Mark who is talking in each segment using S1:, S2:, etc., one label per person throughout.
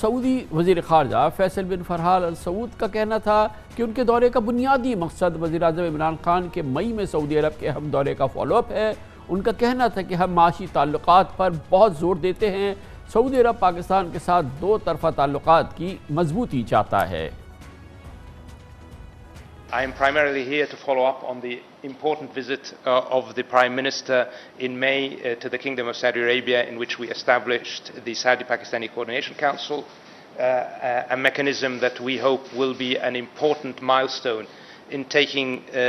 S1: Saudi वज़ीर ख़ारजा फैसल बिन फरहान अल सऊद का कहना था कि उनके दौरे का बुनियादी मकसद वज़ीर-ए-आज़म इमरान खान के मई में सऊदी अरब के अहम दौरे का फॉलोअप है। उनका कहना था कि हम माशी ताल्लुकात पर बहुत ज़ोर देते हैं। सऊदी अरब पाकिस्तान के साथ दो तरफ़ा ताल्लुकात की मजबूती चाहता है।
S2: I am primarily here to follow up on the important visit of the Prime Minister in May to the Kingdom of Saudi Arabia, in which we established the Saudi-Pakistani Coordination Council, a mechanism that we hope will be an important milestone in taking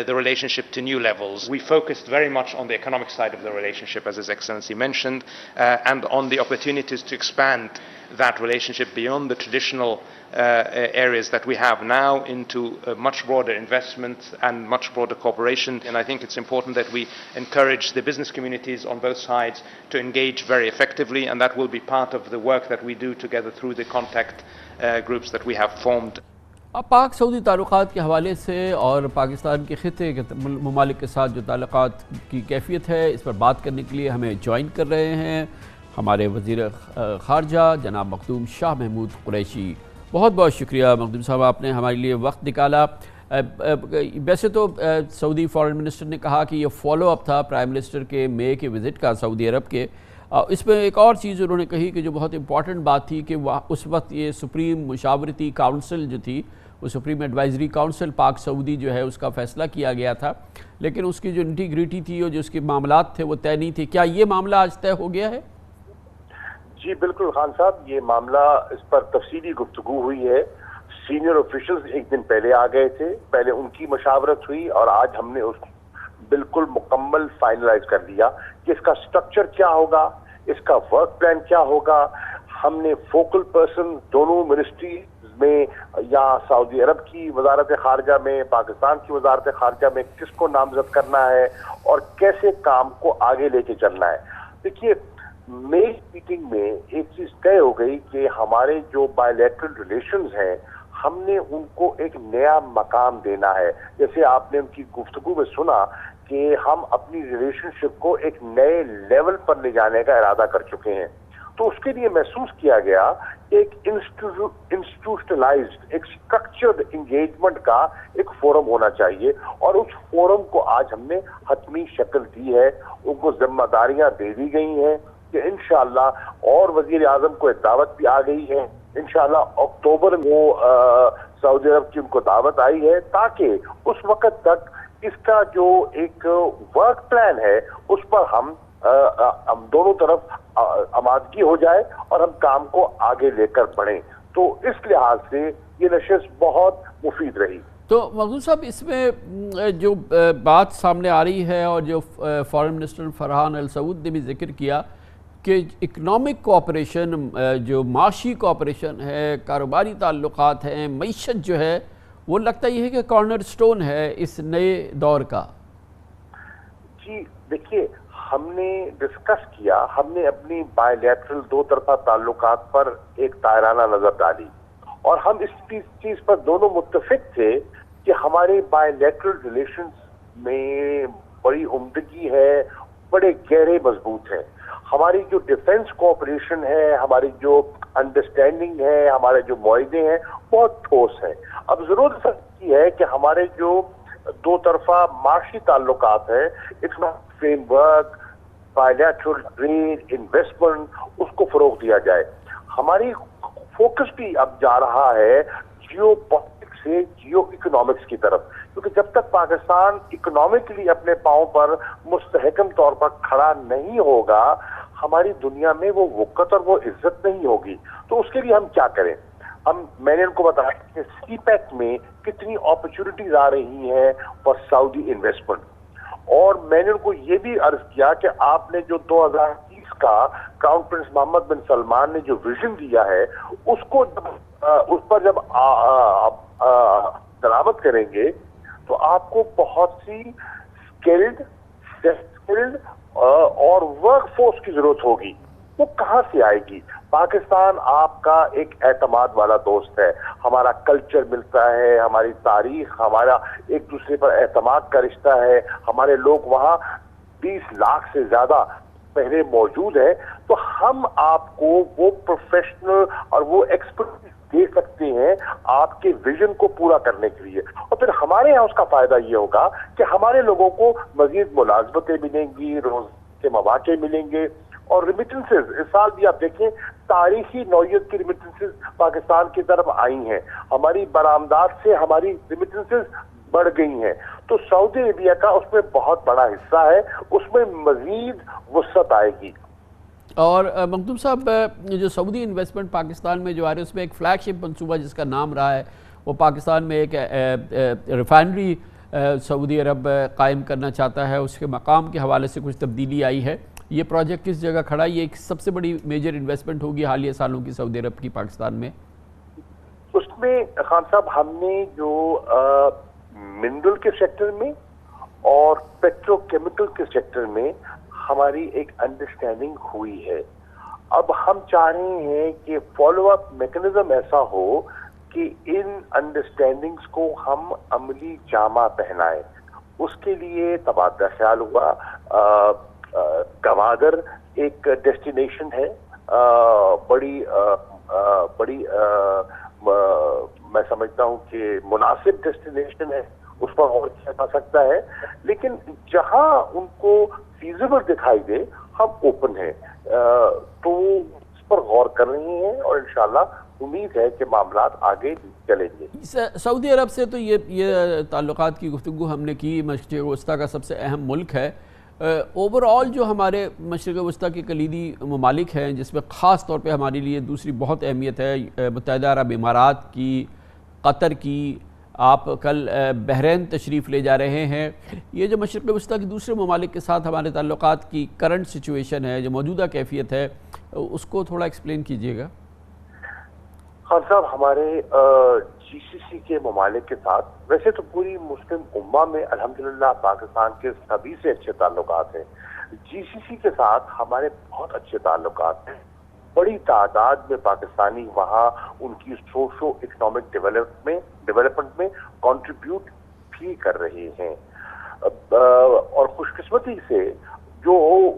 S2: the relationship to new levels. We focused very much on the economic side of the relationship, as His Excellency mentioned, and on the opportunities to expand that relationship beyond the traditional areas that we have now into much broader investment and much broader cooperation. And I think it's important that we encourage the business communities on both sides to engage very effectively, and that will be part of the work that we do together through the contact groups that we have formed.
S1: अब पाक Saudi ताल्लुकात के हवाले से और पाकिस्तान के ख़ित्ते के ममालिक के साथ जो ताल्लुकात की कैफियत है, इस पर बात करने के लिए हमें ज्वाइन कर रहे हैं हमारे वज़ीर ख़ारजा जनाब मखदूम शाह महमूद कुरैशी। बहुत बहुत शुक्रिया मखदूम साहब, आपने हमारे लिए वक्त निकाला। वैसे तो सऊदी फॉरेन मिनिस्टर ने कहा कि ये फॉलो अप था प्राइम मिनिस्टर के मई के विज़िट का सऊदी अरब के। इसमें एक और चीज़ उन्होंने कही कि जो बहुत इंपॉर्टेंट बात थी कि उस वक्त ये सुप्रीम मुशावरती काउंसिल जो थी, वो सुप्रीम एडवाइजरी काउंसिल पाक सऊदी जो है उसका फ़ैसला किया गया था, लेकिन उसकी जो इंटीग्रिटी थी और जो उसके मामलात थे वो तय नहीं थे। क्या ये मामला आज तय हो गया है?
S3: जी बिल्कुल खान साहब, ये मामला इस पर तफसीली गुफ्तगू हुई है। सीनियर ऑफिशियल्स एक दिन पहले आ गए थे, पहले उनकी मशावरत हुई और आज हमने उसको बिल्कुल मुकम्मल फाइनलाइज कर दिया कि इसका स्ट्रक्चर क्या होगा, इसका वर्क प्लान क्या होगा। हमने फोकल पर्सन दोनों मिनिस्ट्री में, या सऊदी अरब की वजारत खारजा में, पाकिस्तान की वजारत खारजा में किसको नामजद करना है और कैसे काम को आगे लेके चलना है। देखिए, मेरी मीटिंग में एक चीज तय हो गई कि हमारे जो बायलैटरल रिलेशंस हैं, हमने उनको एक नया मकाम देना है। जैसे आपने उनकी गुफ्तगू में सुना कि हम अपनी रिलेशनशिप को एक नए लेवल पर ले जाने का इरादा कर चुके हैं, तो उसके लिए महसूस किया गया एक इंस्टीट्यूशनलाइज्ड, एक स्ट्रक्चर्ड एंगेजमेंट का एक फोरम होना चाहिए, और उस फोरम को आज हमने हतमी शक्ल दी है। उनको जिम्मेदारियां दे दी गई हैं कि इंशाअल्लाह, और वजीर आजम को एक दावत भी आ गई है। इंशाअल्लाह अक्टूबर में सऊदी अरब की उनको दावत आई है, ताकि उस वक्त तक इसका जो एक वर्क प्लान है उस पर हम दोनों तरफ आमादगी हो जाए और हम काम को आगे लेकर बढ़ें। तो इस लिहाज से ये नशिस्त बहुत मुफीद रही।
S1: तो मखदूम साहब, इसमें जो बात सामने आ रही है और जो फॉरेन मिनिस्टर फरहान अल सऊद ने भी जिक्र किया कि इकनॉमिक कोऑपरेशन, जो माशी कोऑपरेशन है, कारोबारी ताल्लुकात हैं, मईशत जो है, वो लगता ये है कि कॉर्नर स्टोन है इस नए दौर का।
S3: जी देखिए, हमने डिस्कस किया, हमने अपनी बायलैटरल दो तरफा ताल्लुकात पर एक तायराना नजर डाली और हम इस चीज पर दोनों मुत्तफिक थे कि हमारे बायलैटरल रिलेशंस में बड़ी उम्दगी है, बड़े गहरे मजबूत है। हमारी जो डिफेंस कोऑपरेशन है, हमारी जो अंडरस्टैंडिंग है, हमारे जो मुआहदे हैं, बहुत ठोस है। अब जरूरत की है कि हमारे जो दो तरफा माशी ताल्लुकात है, economic framework, bilateral trade, investment, उसको फरोग दिया जाए। हमारी फोकस भी अब जा रहा है जियो पॉलिटिक्स से जियो इकोनॉमिक्स की तरफ, क्योंकि जब तक पाकिस्तान इकोनॉमिकली अपने पांव पर मुस्तहकम तौर पर खड़ा नहीं होगा, हमारी दुनिया में वो वक़्त और वो इज्जत नहीं होगी। तो उसके लिए हम क्या करें? मैंने उनको बताया कि सीपैक में कितनी अपॉर्चुनिटीज आ रही हैं फॉर सऊदी इन्वेस्टमेंट, और मैंने उनको ये भी अर्ज किया कि आपने जो 2030 का क्राउन प्रिंस मोहम्मद बिन सलमान ने जो विजन दिया है, उसको उस पर जब दरामद करेंगे तो आपको बहुत सी स्किल्ड और वर्क फोर्स की जरूरत होगी। वो कहाँ से आएगी? पाकिस्तान आपका एक एतमाद वाला दोस्त है, हमारा कल्चर मिलता है, हमारी तारीख, हमारा एक दूसरे पर एतमाद का रिश्ता है। हमारे लोग वहाँ 20 लाख से ज्यादा पहले मौजूद है, तो हम आपको वो प्रोफेशनल और वो एक्सपर्टीज दे सकते हैं आपके विजन को पूरा करने के लिए। और फिर हमारे यहाँ उसका फायदा ये होगा कि हमारे लोगों को मजीद मुलाजमतें मिलेंगी, रोजगार के मौके मिलेंगे, और रिमिटेंसेज इस साल भी आप देखें तारीखी नौयत की रिमिटेंसेज पाकिस्तान की तरफ आई हैं। हमारी बरामदात से हमारी रिमिटेंसेज बढ़ गई हैं, तो सऊदी अरेबिया का उसमें बहुत बड़ा हिस्सा है, उसमें मजीद वसअत आएगी।
S1: और मखदूम साहब, जो सऊदी इन्वेस्टमेंट पाकिस्तान में जो आ रही है उसमें एक फ्लैगशिप मंसूबा जिसका नाम रहा है, वो पाकिस्तान में एक रिफाइनरी सऊदी अरब कायम करना चाहता है, उसके मकाम के हवाले से कुछ तब्दीली आई है। ये प्रोजेक्ट किस जगह खड़ा है? ये एक सबसे बड़ी मेजर इन्वेस्टमेंट होगी हालिया सालों की सऊदी अरब की पाकिस्तान में।
S3: उसमें खान साहब हमने जो मिनरल के सेक्टर में और पेट्रोकेमिकल के सेक्टर में हमारी एक अंडरस्टैंडिंग हुई है। अब हम चाह रहे हैं कि फॉलो अप मैकेनिज्म ऐसा हो कि इन अंडरस्टैंडिंग्स को हम अमली जामा पहनाएं। उसके लिए तबादला ख्याल हुआ। गवादर एक डेस्टिनेशन है, बड़ी मैं समझता हूं कि मुनासिब डेस्टिनेशन है, उस पर गौर किया जा सकता है। लेकिन जहां उनको फीजिबल दिखाई दे हम ओपन हैं, तो इस पर गौर कर रहे हैं और इंशाल्लाह उम्मीद है कि मामलात आगे चलेंगे।
S1: सऊदी अरब से तो ये ताल्लुकात की गुफ्तगू हमने की, मशरिक़ वस्ता का सबसे अहम मुल्क है। ओवरऑल जो हमारे मशरिक़ वस्ता के कलीदी ममालिक हैं, जिसमें ख़ास तौर पे हमारे लिए दूसरी बहुत अहमियत है मुत्तहिदा अरब इमारात की, कतर की, आप कल बहरीन तशरीफ़ ले जा रहे हैं। ये जो मशरिक़ वस्ता के दूसरे ममालिक के साथ हमारे ताल्लुकात की करंट सिचुएशन है, जो मौजूदा कैफियत है, उसको थोड़ा एक्सप्लेन कीजिएगा।
S3: खान साहब, हमारे जीसीसी के ममालिक के साथ, वैसे तो पूरी मुस्लिम उम्मा में अल्हम्दुलिल्लाह पाकिस्तान के सभी से अच्छे ताल्लुकात हैं। जीसीसी के साथ हमारे बहुत अच्छे ताल्लुकात हैं। बड़ी तादाद में पाकिस्तानी वहाँ उनकी सोशो इकोनॉमिक डेवलपमेंट में कंट्रीब्यूट भी कर रहे हैं। और खुशकिस्मती से जो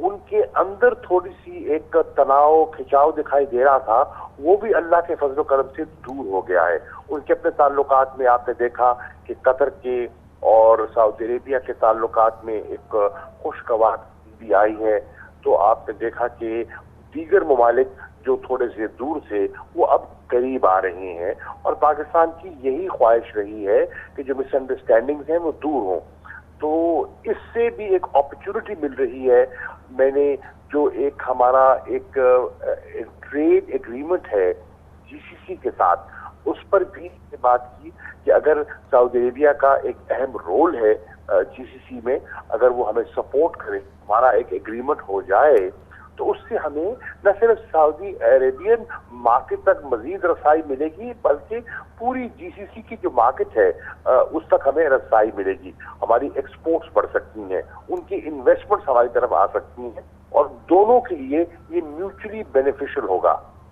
S3: उनके अंदर थोड़ी सी एक तनाव खिंचाव दिखाई दे रहा था, वो भी अल्लाह के फजल करम से दूर हो गया है। उनके अपने ताल्लुकात में आपने देखा कि कतर के और सऊदी अरेबिया के ताल्लुकात में एक खुशगवार भी आई है, तो आपने देखा कि दीगर ममालिक जो थोड़े से दूर थे वो अब करीब आ रहे हैं, और पाकिस्तान की यही ख्वाहिश रही है कि जो मिसअंडरस्टैंडिंग्स हैं वो दूर हों। तो इससे भी एक अपॉर्चुनिटी मिल रही है। मैंने जो एक हमारा एक ट्रेड एग्रीमेंट है जीसीसी के साथ, उस पर भी बात की कि अगर सऊदी अरेबिया का एक अहम रोल है जीसीसी में, अगर वो हमें सपोर्ट करे, हमारा एक एग्रीमेंट हो जाए, तो उससे हमें न सिर्फ सऊदी अरेबियन मार्केट तक मजीद रसाई मिलेगी, बल्कि पूरी जीसीसी की जो मार्केट है उस तक हमें रसाई मिलेगी। हमारी एक्सपोर्ट्स बढ़ सकती हैं, उनकी इन्वेस्टमेंट्स हमारी तरफ आ सकती हैं, और दोनों के लिए ये म्यूचुअली बेनिफिशियल होगा।